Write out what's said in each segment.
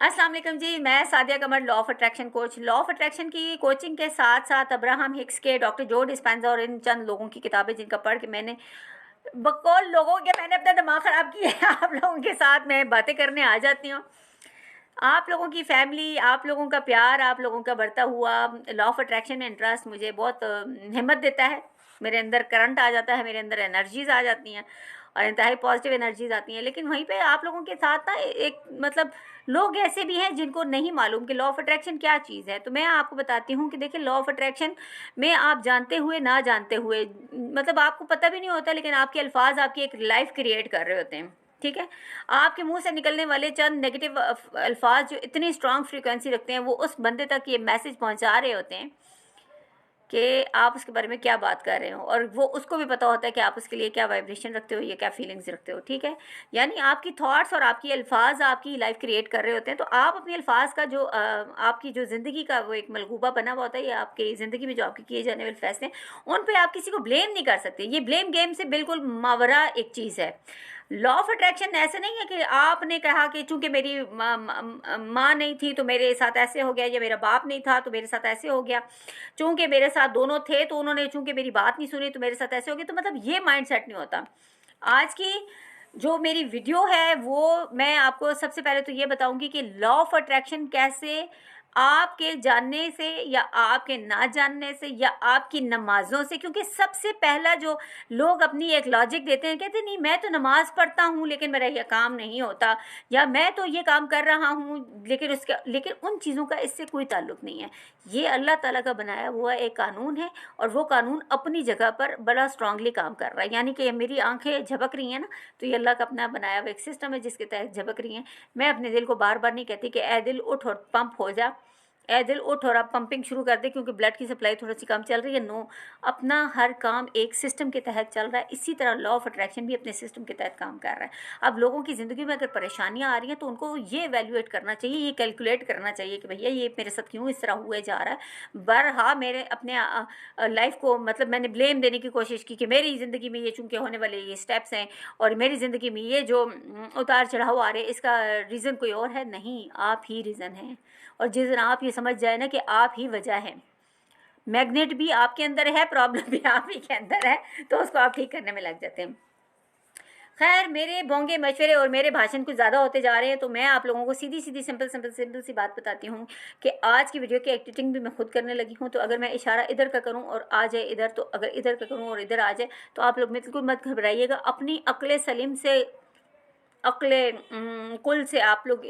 अस्सलाम वालेकुम जी। मैं Sadia Qamar, law of attraction coach. Law of attraction की कोचिंग के साथ साथ अब्राहम हिक्स के, डॉक्टर जो डिस्पेंजा और इन चंद लोगों की किताबें जिनका पढ़ के मैंने बकौल लोगों के मैंने अपना दिमाग ख़राब किया है, आप लोगों के साथ मैं बातें करने आ जाती हूँ। आप लोगों की फैमिली, आप लोगों का प्यार, आप लोगों का बढ़ता हुआ लॉ ऑफ अट्रैक्शन में इंटरेस्ट मुझे बहुत हिम्मत देता है। मेरे अंदर करंट आ जाता है, मेरे अंदर एनर्जीज आ जाती हैं और इंतहाई पॉजिटिव एनर्जीज आती हैं। लेकिन वहीं पे आप लोगों के साथ ना एक मतलब लोग ऐसे भी हैं जिनको नहीं मालूम कि लॉ ऑफ अट्रैक्शन क्या चीज़ है। तो मैं आपको बताती हूँ कि देखिए, लॉ ऑफ अट्रैक्शन में आप जानते हुए ना जानते हुए, मतलब आपको पता भी नहीं होता, लेकिन आपके अल्फाज आपकी एक लाइफ क्रिएट कर रहे होते हैं। ठीक है, आपके मुंह से निकलने वाले चंद नेगेटिव अल्फाज जो इतनी स्ट्रांग फ्रीक्वेंसी रखते हैं, वो उस बंदे तक ये मैसेज पहुंचा रहे होते हैं कि आप उसके बारे में क्या बात कर रहे हो, और वो उसको भी पता होता है कि आप उसके लिए क्या वाइब्रेशन रखते हो या क्या फीलिंग्स रखते हो। ठीक है, यानी आपकी थॉट्स और आपकी अल्फाज आपकी लाइफ क्रिएट कर रहे होते हैं। तो आप अपने अल्फाज का जो आपकी जो ज़िंदगी का वो एक मलगूबा बना हुआ होता है, या आपकी ज़िंदगी में जो आपके किए जाने वाले फैसले उन पर आप किसी को ब्लेम नहीं कर सकते। ये ब्लेम गेम से बिल्कुल मावरा एक चीज़ है। लॉ ऑफ अट्रैक्शन ऐसे नहीं है कि आपने कहा कि चूंकि मेरी माँ नहीं थी तो मेरे साथ ऐसे हो गया, या मेरा बाप नहीं था तो मेरे साथ ऐसे हो गया, चूंकि मेरे साथ दोनों थे तो उन्होंने चूंकि मेरी बात नहीं सुनी तो मेरे साथ ऐसे हो गया। तो मतलब ये माइंडसेट नहीं होता। आज की जो मेरी वीडियो है वो मैं आपको सबसे पहले तो ये बताऊंगी कि लॉ ऑफ अट्रैक्शन कैसे आपके जानने से या आपके ना जानने से या आपकी नमाज़ों से, क्योंकि सबसे पहला जो लोग अपनी एक लॉजिक देते हैं, कहते नहीं मैं तो नमाज पढ़ता हूँ लेकिन मेरा यह काम नहीं होता, या मैं तो ये काम कर रहा हूँ लेकिन उन चीज़ों का इससे कोई ताल्लुक नहीं है। ये अल्लाह ताला का बनाया हुआ एक कानून है, और वो कानून अपनी जगह पर बड़ा स्ट्रांगली काम कर रहा है। यानी कि मेरी आंखें झपक रही हैं ना, तो ये अल्लाह का अपना बनाया हुआ एक सिस्टम है जिसके तहत झपक रही हैं। मैं अपने दिल को बार बार नहीं कहती कि ए दिल उठ और पंप हो जा, ए दिल उठ और अब पंपिंग शुरू कर दे क्योंकि ब्लड की सप्लाई थोड़ी सी कम चल रही है। नो, अपना हर काम एक सिस्टम के तहत चल रहा है। इसी तरह लॉ ऑफ अट्रैक्शन भी अपने सिस्टम के तहत काम कर रहा है। अब लोगों की ज़िंदगी में अगर परेशानियां आ रही हैं तो उनको ये वैल्यूएट करना चाहिए, ये कैलकुलेट करना चाहिए कि भैया ये मेरे साथ क्यों इस तरह हुए जा रहा है। बरहा मेरे अपने लाइफ को मतलब मैंने ब्लेम देने की कोशिश की कि मेरी ज़िंदगी में ये चूंकि होने वाले ये स्टेप्स हैं और मेरी ज़िंदगी में ये जो उतार चढ़ाव आ रहे हैं, इसका रीज़न कोई और है नहीं, आप ही रीज़न हैं। और जिस दिन आप ये समझ जाए ना कि आप ही वजह है, मैग्नेट भी आपके अंदर है, प्रॉब्लम भी आप ही के अंदर है, तो उसको आप ठीक करने में लग जाते हैं। खैर, मेरे बोंगे मशवरे और मेरे भाषण कुछ ज़्यादा होते जा रहे हैं, तो मैं आप लोगों को सीधी सीधी सिंपल सी बात बताती हूँ कि आज की वीडियो की एडिटिंग भी मैं खुद करने लगी हूँ। तो अगर मैं इशारा इधर का करूँ और आ जाए इधर, तो अगर इधर का करूँ और इधर आ जाए, तो आप लोग बिल्कुल मत घबराइएगा। अपनी अक्ल सलीम से, अक्ले कुल से आप लोग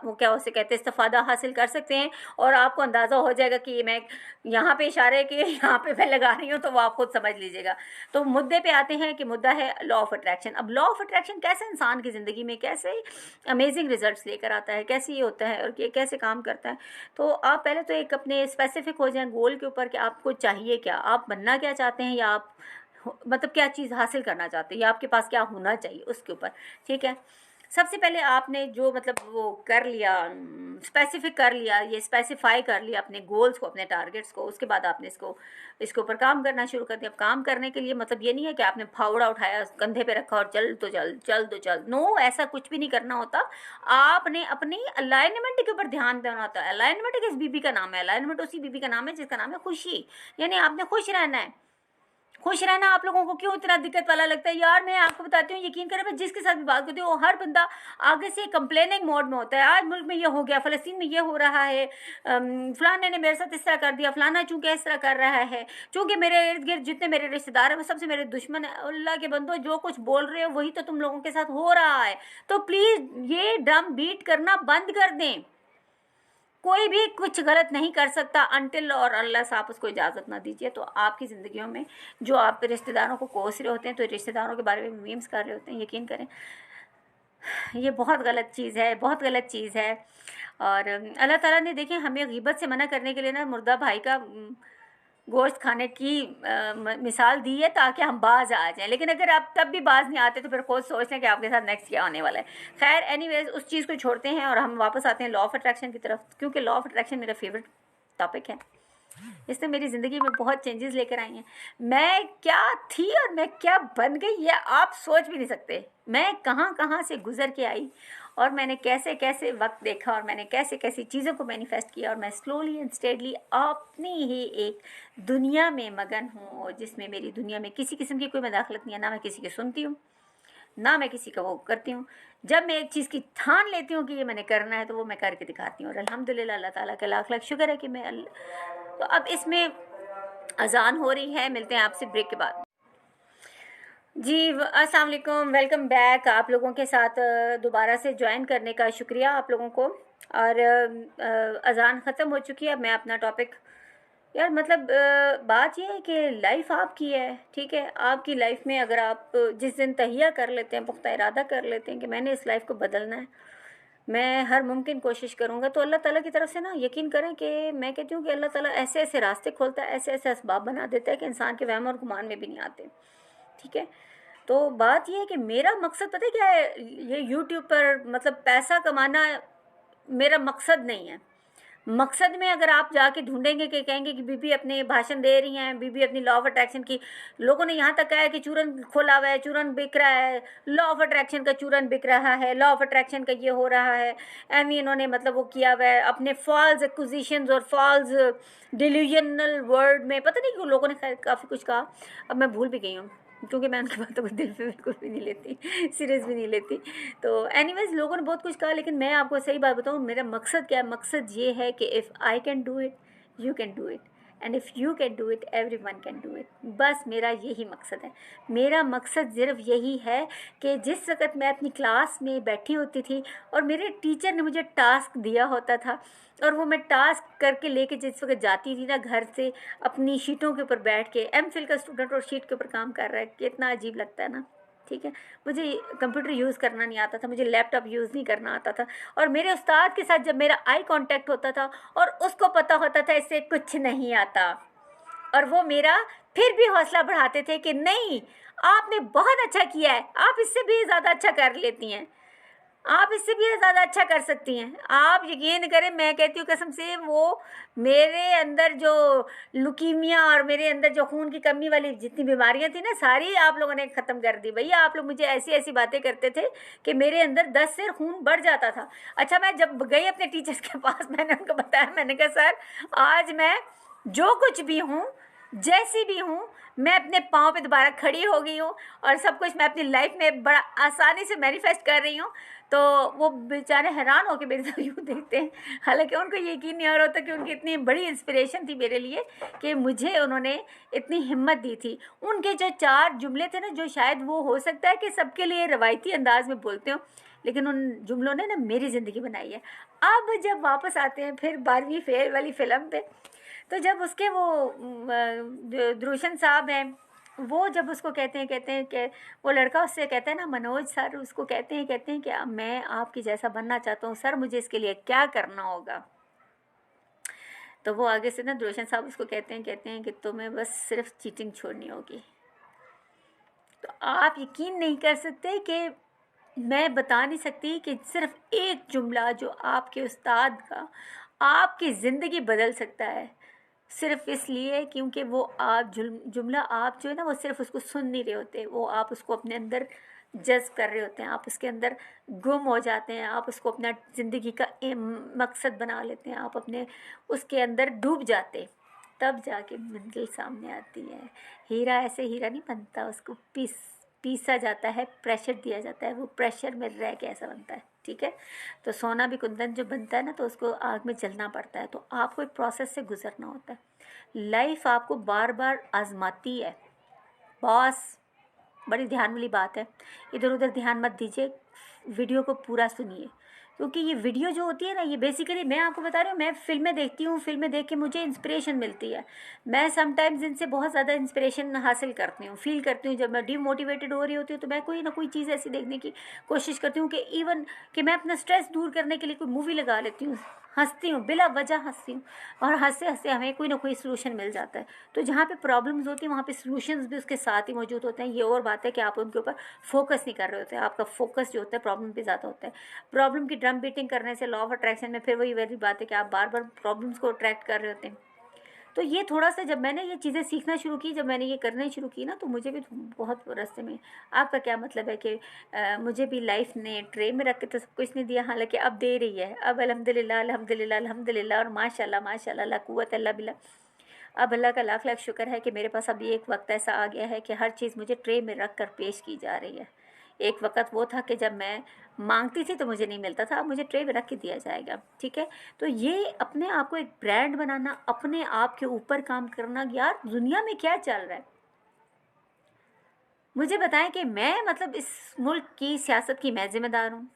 वो क्या उसे कहते हैं, इस्तिफादा हासिल कर सकते हैं, और आपको अंदाज़ा हो जाएगा कि मैं यहाँ पे इशारे के यहाँ पे मैं लगा रही हूँ, तो वो आप खुद समझ लीजिएगा। तो मुद्दे पे आते हैं कि मुद्दा है लॉ ऑफ अट्रैक्शन। अब लॉ ऑफ अट्रैक्शन कैसे इंसान की ज़िंदगी में कैसे अमेजिंग रिजल्ट्स लेकर आता है, कैसे ये होता है और ये कैसे काम करता है। तो आप पहले तो एक अपने स्पेसिफिक हो जाएं गोल के ऊपर कि आपको चाहिए क्या, आप बनना क्या चाहते हैं, या आप मतलब क्या चीज़ हासिल करना चाहते हैं, या आपके पास क्या होना चाहिए उसके ऊपर। ठीक है, सबसे पहले आपने जो मतलब वो कर लिया, स्पेसिफिक कर लिया, ये स्पेसिफाई कर लिया अपने गोल्स को, अपने टारगेट्स को, उसके बाद आपने इसके ऊपर काम करना शुरू कर दिया। अब काम करने के लिए मतलब ये नहीं है कि आपने फावड़ा उठाया कंधे पे रखा और चल तो चल, चल तो चल। नो, ऐसा कुछ भी नहीं करना होता। आपने अपनी अलाइनमेंट के ऊपर ध्यान देना होता है। अलाइनमेंट किस बीबी का नाम है? अलाइनमेंट उसी बीबी का नाम है जिसका नाम है खुशी। यानी आपने खुश रहना है। खुश रहना आप लोगों को क्यों इतना दिक्कत वाला लगता है यार? मैं आपको बताती हूँ, यकीन करें, मैं जिसके साथ भी बात करती हूँ हर बंदा आगे से कंप्लेनिंग मोड में होता है। आज मुल्क में ये हो गया, फ़लस्तीन में ये हो रहा है, फलाने ने मेरे साथ इस तरह कर दिया, फलाना चूंकि इस तरह कर रहा है, चूंकि मेरे इर्द गिर्द जितने मेरे रिश्तेदार हैं वो सबसे मेरे दुश्मन है। अल्लाह के बंदो, जो कुछ बोल रहे हो वही तो तुम लोगों के साथ हो रहा है। तो प्लीज़ ये ड्रम बीट करना बंद कर दें। कोई भी कुछ गलत नहीं कर सकता अनटिल और अल्लाह से आप उसको इजाज़त ना दीजिए। तो आपकी ज़िंदगियों में जो आप रिश्तेदारों को कोस रहे होते हैं, तो रिश्तेदारों के बारे में मीम्स कर रहे होते हैं, यकीन करें ये बहुत गलत चीज़ है, बहुत गलत चीज़ है। और अल्लाह ताला ने देखिए हमें ग़ीबत से मना करने के लिए ना मुर्दा भाई का गोश्त खाने की मिसाल दी है ताकि हम बाज आ जाएं। लेकिन अगर आप तब भी बाज नहीं आते तो फिर खुद सोच लें कि आपके साथ नेक्स्ट क्या होने वाला है। खैर, एनीवेज, उस चीज़ को छोड़ते हैं और हम वापस आते हैं लॉ ऑफ अट्रैक्शन की तरफ, क्योंकि लॉ ऑफ अट्रैक्शन मेरा फेवरेट टॉपिक है। इसने मेरी ज़िंदगी में बहुत चेंजेस लेकर आई हैं। मैं क्या थी और मैं क्या बन गई, ये आप सोच भी नहीं सकते। मैं कहाँ कहाँ से गुजर के आई और मैंने कैसे कैसे वक्त देखा और मैंने कैसे कैसी चीज़ों को मैनिफेस्ट किया, और मैं स्लोली एंड स्टेडली अपनी ही एक दुनिया में मगन हूँ, और जिसमें मेरी दुनिया में किसी किस्म की कोई मदाखलत नहीं है, ना मैं किसी की सुनती हूँ ना मैं किसी का वो करती हूँ। जब मैं एक चीज़ की ठान लेती हूँ कि ये मैंने करना है तो वो मैं करके दिखाती हूँ, और अल्हम्दुलिल्लाह अल्लाह ताला का लाख लाख शुक्र है कि मैं तो अब इसमें अजान हो रही है। मिलते हैं आपसे ब्रेक के बाद। जी अस्सलाम वालेकुम, वेलकम बैक। आप लोगों के साथ दोबारा से ज्वाइन करने का शुक्रिया आप लोगों को। और अजान ख़त्म हो चुकी है। अब मैं अपना टॉपिक यार मतलब बात यह है कि लाइफ आपकी है, ठीक है। आपकी लाइफ में अगर आप जिस दिन तहिया कर लेते हैं, पुख्ता इरादा कर लेते हैं कि मैंने इस लाइफ को बदलना है, मैं हर मुमकिन कोशिश करूँगा, तो अल्लाह ताला की तरफ से ना यकीन करें कि मैं कहती हूँ कि अल्लाह ताला ऐसे ऐसे रास्ते खोलता है, ऐसे ऐसे असबाब बना देता है कि इंसान के वहम और गुमान में भी नहीं आते, ठीक है। तो बात यह है कि मेरा मकसद पता है क्या है, ये यूट्यूब पर मतलब पैसा कमाना मेरा मकसद नहीं है। मकसद में अगर आप जाके ढूंढेंगे कि कहेंगे कि बीबी अपने भाषण दे रही हैं, बीबी अपनी लॉ ऑफ अट्रैक्शन की, लोगों ने यहाँ तक कहा है कि चूरन खोला हुआ है, चूरन बिक रहा है, लॉ ऑफ अट्रैक्शन का चूरन बिक रहा है, लॉ ऑफ अट्रैक्शन का ये हो रहा है, एमी इन्होंने मतलब वो किया हुआ है अपने फॉल्स एक्विजिशंस और फॉल्स डिल्यूजनल वर्ड में, पता नहीं क्यों लोगों ने खैर काफ़ी कुछ कहा, अब मैं भूल भी गई हूँ क्योंकि मैं उनकी बातों को दिल पे बिल्कुल भी नहीं लेती, सीरियस भी नहीं लेती। तो एनीवेज लोगों ने बहुत कुछ कहा, लेकिन मैं आपको सही बात बताऊँ, मेरा मकसद क्या है। मकसद ये है कि if I can do it you can do it, and if you can do it every one can do it. बस मेरा यही मकसद है। मेरा मकसद सिर्फ यही है कि जिस वक्त मैं अपनी क्लास में बैठी होती थी और मेरे टीचर ने मुझे टास्क दिया होता था, और वो मैं टास्क करके लेके जिस वक्त जाती थी ना घर से, अपनी शीटों के ऊपर बैठ के, एमफिल का स्टूडेंट और शीट के ऊपर काम कर रहा है, कितना अजीब लगता है ना, ठीक है। मुझे कंप्यूटर यूज़ करना नहीं आता था, मुझे लैपटॉप यूज़ नहीं करना आता था, और मेरे उस्ताद के साथ जब मेरा आई कांटेक्ट होता था और उसको पता होता था इससे कुछ नहीं आता, और वो मेरा फिर भी हौसला बढ़ाते थे कि नहीं आपने बहुत अच्छा किया है, आप इससे भी ज़्यादा अच्छा कर लेती हैं, आप इससे भी ज़्यादा अच्छा कर सकती हैं। आप यकीन करें, मैं कहती हूँ कसम से, वो मेरे अंदर जो लुकीमिया और मेरे अंदर जो खून की कमी वाली जितनी बीमारियाँ थी ना, सारी आप लोगों ने ख़त्म कर दी। भैया आप लोग मुझे ऐसी ऐसी बातें करते थे कि मेरे अंदर 10 से खून बढ़ जाता था। अच्छा, मैं जब गई अपने टीचर्स के पास, मैंने उनको बताया, मैंने कहा सर आज मैं जो कुछ भी हूँ, जैसी भी हूँ, मैं अपने पाँव पे दोबारा खड़ी हो गई हूँ, और सब कुछ मैं अपनी लाइफ में बड़ा आसानी से मैनिफेस्ट कर रही हूँ। तो वो बेचारे हैरान होकर मेरे साथ यूँ देखते हैं, हालांकि उनको यकीन नहीं आ रहा होता कि उनकी इतनी बड़ी इंस्पिरेशन थी मेरे लिए कि मुझे उन्होंने इतनी हिम्मत दी थी। उनके जो 4 जुमले थे ना, जो शायद वो हो सकता है कि सबके लिए रवायती अंदाज में बोलते हो, लेकिन उन जुमलों ने ना मेरी ज़िंदगी बनाई है। अब जब वापस आते हैं फिर 12वीं फेल वाली फ़िल्म पे, तो जब उसके वो द्रोशन साहब हैं, वो जब उसको कहते हैं कि वो लड़का उससे कहता है ना, मनोज सर उसको कहते हैं कि मैं आपकी जैसा बनना चाहता हूँ सर, मुझे इसके लिए क्या करना होगा। तो वो आगे से ना द्रोशन साहब उसको कहते हैं कि तुम्हें बस सिर्फ चीटिंग छोड़नी होगी। तो आप यकीन नहीं कर सकते कि मैं बता नहीं सकती कि सिर्फ एक जुमला जो आपके उस्ताद का आपकी ज़िंदगी बदल सकता है, सिर्फ इसलिए क्योंकि वो आप जुमला आप जो है ना, वो सिर्फ उसको सुन नहीं रहे होते, वो आप उसको अपने अंदर जज्ब कर रहे होते हैं, आप उसके अंदर गुम हो जाते हैं, आप उसको अपना ज़िंदगी का मकसद बना लेते हैं, आप अपने उसके अंदर डूब जाते, तब जाके मंजिल सामने आती है। हीरा ऐसे हीरा नहीं बनता, उसको पीसा जाता है, प्रेशर दिया जाता है, वो प्रेशर में रह के ऐसा बनता है, ठीक है। तो सोना भी कुंदन जो बनता है ना, तो उसको आग में जलना पड़ता है। तो आपको एक प्रोसेस से गुजरना होता है। लाइफ आपको बार बार आजमाती है बॉस, बड़ी ध्यान वाली बात है, इधर उधर ध्यान मत दीजिए, वीडियो को पूरा सुनिए, क्योंकि ये वीडियो जो होती है ना, ये बेसिकली मैं आपको बता रही हूँ, मैं फ़िल्में देखती हूँ, फ़िल्में देख के मुझे इंस्पिरेशन मिलती है। मैं समटाइम्स इनसे बहुत ज़्यादा इंस्पिरेशन हासिल करती हूँ, फील करती हूँ। जब मैं डीमोटिवेटेड हो रही होती हूँ तो मैं कोई ना कोई चीज़ ऐसी देखने की कोशिश करती हूँ कि इवन कि मैं अपना स्ट्रेस दूर करने के लिए कोई मूवी लगा लेती हूँ, हंसती हूँ, बिला वजह हंसती हूँ, और हंसते हंसते हमें कोई ना कोई सोल्यूशन मिल जाता है। तो जहाँ पे प्रॉब्लम्स होती हैं वहाँ पे सोल्यूशंस भी उसके साथ ही मौजूद होते हैं। ये और बात है कि आप उनके ऊपर फोकस नहीं कर रहे होते हैं, आपका फोकस जो होता है प्रॉब्लम पे ज़्यादा होता है। प्रॉब्लम की ड्रम बीटिंग करने से लॉ ऑफ अट्रैक्शन में फिर वही वाली बात है कि आप बार बार प्रॉब्लम्स को अट्रैक्ट कर रहे होते हैं। तो ये थोड़ा-सा जब मैंने ये चीज़ें सीखना शुरू की, जब मैंने ये करना शुरू की ना, तो मुझे भी बहुत रास्ते में आपका क्या मतलब है कि मुझे भी लाइफ ने ट्रे में रख के तो सब कुछ नहीं दिया, हालाँकि अब दे रही है। अब अल्हम्दुलिल्लाह, अल्हम्दुलिल्लाह, अल्हम्दुलिल्लाह और माशाल्लाह, माशाल्लाह, ला कुव्वत इल्ला बिल्लाह। अब अल्लाह का लाख लाख शुक्र है कि मेरे पास अभी एक वक्त ऐसा आ गया है कि हर चीज़ मुझे ट्रे में रख कर पेश की जा रही है। एक वक्त वो था कि जब मैं मांगती थी तो मुझे नहीं मिलता था, अब मुझे ट्रे में रख के दिया जाएगा। ठीक है, तो ये अपने आप को एक ब्रांड बनाना, अपने आप के ऊपर काम करना, यार दुनिया में क्या चल रहा है मुझे बताएं कि मैं मतलब इस मुल्क की सियासत की मैं जिम्मेदार हूँ।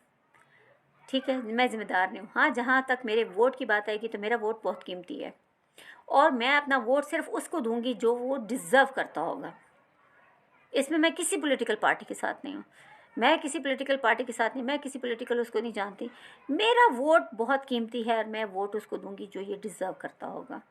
ठीक है, मैं जिम्मेदार नहीं हूँ। हाँ, जहाँ तक मेरे वोट की बात आएगी तो मेरा वोट बहुत कीमती है और मैं अपना वोट सिर्फ उसको दूंगी जो वो डिज़र्व करता होगा। इसमें मैं किसी पॉलिटिकल पार्टी के साथ नहीं हूँ, मैं किसी पॉलिटिकल पार्टी के साथ नहीं, मैं किसी पॉलिटिकल उसको नहीं जानती। मेरा वोट बहुत कीमती है और मैं वोट उसको दूंगी जो ये डिज़र्व करता होगा।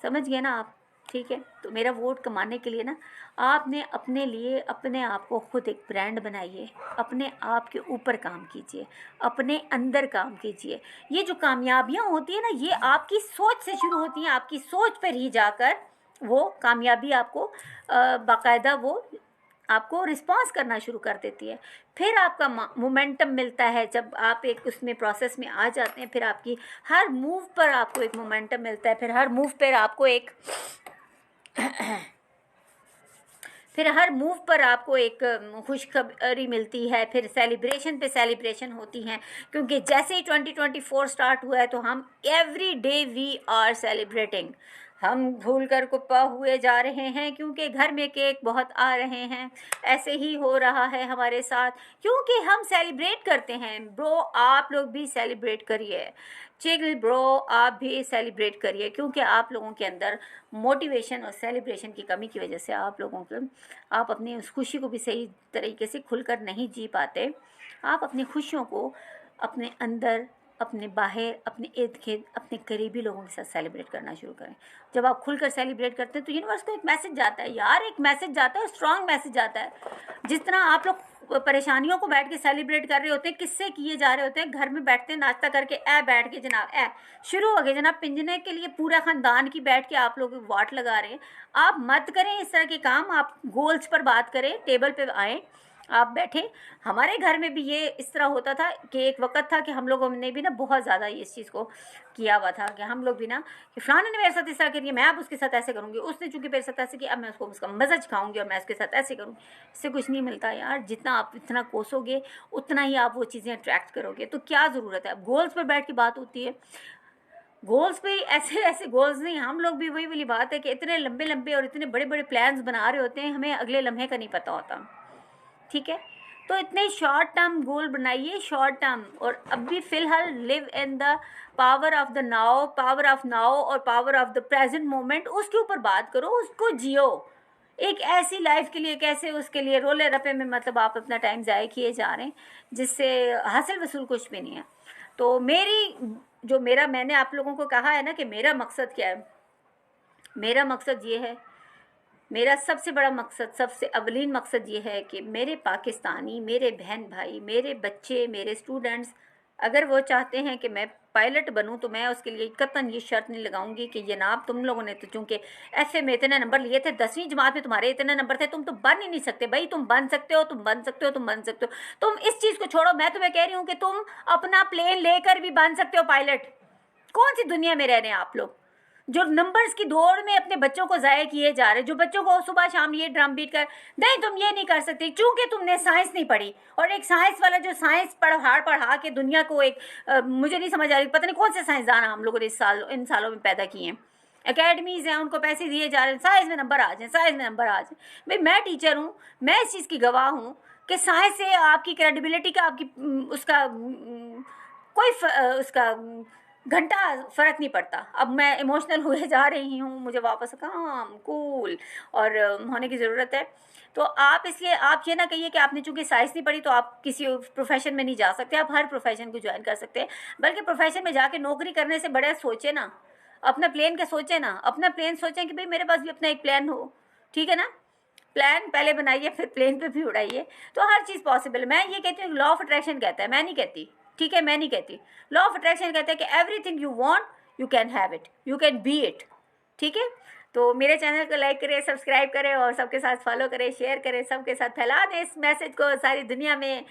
समझ गए ना आप? ठीक है, तो मेरा वोट कमाने के लिए ना आपने अपने लिए अपने आप को खुद एक ब्रांड बनाइए, अपने आप के ऊपर काम कीजिए, अपने अंदर काम कीजिए। ये जो कामयाबियाँ होती है ना, ये आपकी सोच से शुरू होती हैं। आपकी सोच पर ही जाकर वो कामयाबी आपको बाकायदा वो आपको रिस्पॉन्स करना शुरू कर देती है। फिर आपका मोमेंटम मिलता है जब आप एक उसमें प्रोसेस में आ जाते हैं। फिर आपकी हर मूव पर आपको एक मोमेंटम मिलता है, फिर हर मूव पर आपको एक फिर हर मूव पर आपको एक खुशखबरी मिलती है। फिर सेलिब्रेशन पे सेलिब्रेशन होती हैं, क्योंकि जैसे ही 2024 स्टार्ट हुआ है तो हम every day we are celebrating. हम भूल कर कुप्पा हुए जा रहे हैं क्योंकि घर में केक बहुत आ रहे हैं। ऐसे ही हो रहा है हमारे साथ क्योंकि हम सेलिब्रेट करते हैं। ब्रो, आप लोग भी सेलिब्रेट करिए। चिल ब्रो, आप भी सेलिब्रेट करिए, क्योंकि आप लोगों के अंदर मोटिवेशन और सेलिब्रेशन की कमी की वजह से आप अपनी उस खुशी को भी सही तरीके से खुलकर नहीं जी पाते। आप अपनी खुशियों को अपने अंदर, अपने बाहर, अपने इर्द गिर्द, अपने करीबी लोगों के साथ सेलिब्रेट करना शुरू करें। जब आप खुलकर सेलिब्रेट करते हैं तो यूनिवर्स को एक मैसेज जाता है यार, एक मैसेज जाता है, स्ट्रांग मैसेज जाता है। जिस तरह आप लोग परेशानियों को बैठ के सेलिब्रेट कर रहे होते हैं, किससे किए जा रहे होते हैं, घर में बैठते हैं नाश्ता करके, बैठ के जनाब शुरू हो गए जनाब पिंजने के लिए पूरा ख़ानदान की बैठ के आप लोग वाट लगा रहे हैं। आप मत करें इस तरह के काम, आप गोल्स पर बात करें, टेबल पे आएँ, आप बैठे। हमारे घर में भी ये इस तरह होता था कि एक वक्त था कि हम लोगों ने भी ना बहुत ज़्यादा इस चीज़ को किया हुआ था कि हम लोग भी ना कि फलाने ने मेरे साथ इस तरह करिए, मैं अब उसके साथ ऐसे करूँगी, उसने चूँकि मेरे साथ ऐसे किया, अब मैं उसको उसका मज़ा चखाऊँगी और मैं उसके साथ ऐसे करूँगी। इससे कुछ नहीं मिलता यार, जितना आप इतना कोसोगे उतना ही आप वो चीज़ें अट्रैक्ट करोगे। तो क्या ज़रूरत है? अब गोल्स पर बैठ के बात होती है, गोल्स पे ऐसे ऐसे गोल्स नहीं। हम लोग भी वही वाली बात है कि इतने लंबे लंबे और इतने बड़े बड़े प्लान्स बना रहे होते हैं, हमें अगले लम्हे का नहीं पता होता। ठीक है, तो इतने शॉर्ट टर्म गोल बनाइए, शॉर्ट टर्म। और अभी फ़िलहाल live in the power of the now, power of now और power of the present moment, उसके ऊपर बात करो, उसको जियो। एक ऐसी लाइफ के लिए कैसे उसके लिए रोले रपे में मतलब आप अपना टाइम ज़ाया किए जा रहे हैं जिससे हासिल वसूल कुछ भी नहीं है। तो मैंने आप लोगों को कहा है ना कि मेरा मकसद क्या है। मेरा मकसद ये है, मेरा सबसे बड़ा मकसद, सबसे अवलीन मकसद ये है कि मेरे पाकिस्तानी, मेरे बहन भाई, मेरे बच्चे, मेरे स्टूडेंट्स अगर वो चाहते हैं कि मैं पायलट बनूं तो मैं उसके लिए कतन ये शर्त नहीं लगाऊंगी कि जनाब तुम लोगों ने तो चूँकि एफए में इतने नंबर लिए थे, 10वीं जमात में तुम्हारे इतने नंबर थे, तुम तो बन ही नहीं सकते। भाई तुम बन सकते हो, तुम बन सकते हो, तुम बन सकते हो। तुम इस चीज़ को छोड़ो, मैं तुम्हें कह रही हूँ कि तुम अपना प्लेन लेकर भी बन सकते हो पायलट। कौन सी दुनिया में रह रहे हैं आप लोग जो नंबर्स की दौड़ में अपने बच्चों को ज़ाया किए जा रहे, जो बच्चों को सुबह शाम ये ड्रम बीट कर, नहीं तुम ये नहीं कर सकते क्योंकि तुमने साइंस नहीं पढ़ी। और एक साइंस वाला जो साइंस पढ़ा के दुनिया को एक मुझे नहीं समझ आ रही, पता नहीं कौन से साइंसदान हम लोगों ने इन सालों में पैदा किए हैं। एकेडमीज़ हैं, उनको पैसे दिए जा रहे हैं, साइंस में नंबर आ जाए, साइंस में नंबर आ जाए। भाई मैं टीचर हूँ, मैं इस चीज़ की गवाह हूँ कि साइंस से आपकी क्रेडिबिलिटी का, आपकी उसका कोई उसका घंटा फ़र्क नहीं पड़ता। अब मैं इमोशनल हुए जा रही हूँ, मुझे वापस काम कूल और होने की ज़रूरत है। तो आप इसलिए आप ये ना कहिए कि आपने चूँकि साइंस नहीं पढ़ी तो आप किसी प्रोफेशन में नहीं जा सकते। आप हर प्रोफेशन को ज्वाइन कर सकते हैं, बल्कि प्रोफेशन में जाके नौकरी करने से बड़ा सोचे ना, अपना प्लान का सोचें ना, अपना प्लान सोचें कि भाई मेरे पास भी अपना एक प्लान हो। ठीक है ना, प्लान पहले बनाइए फिर प्लेन पे भी उड़ाइए, तो हर चीज़ पॉसिबल है। मैं ये कहती हूँ लॉ ऑफ अट्रैक्शन कहता है, मैं नहीं कहती। ठीक है, मैं नहीं कहती। लॉ ऑफ अट्रैक्शन कहता है कि everything you want you can have it, you can be it. ठीक है। तो मेरे चैनल को लाइक करें, सब्सक्राइब करें और सबके साथ फॉलो करें, शेयर करें, सबके साथ फैला दें इस मैसेज को। सारी दुनिया में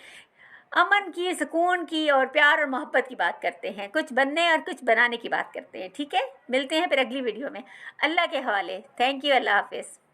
अमन की, सुकून की और प्यार और मोहब्बत की बात करते हैं, कुछ बनने और कुछ बनाने की बात करते हैं। ठीक है, मिलते हैं फिर अगली वीडियो में। अल्लाह के हवाले। Thank you. अल्लाह हाफिज़।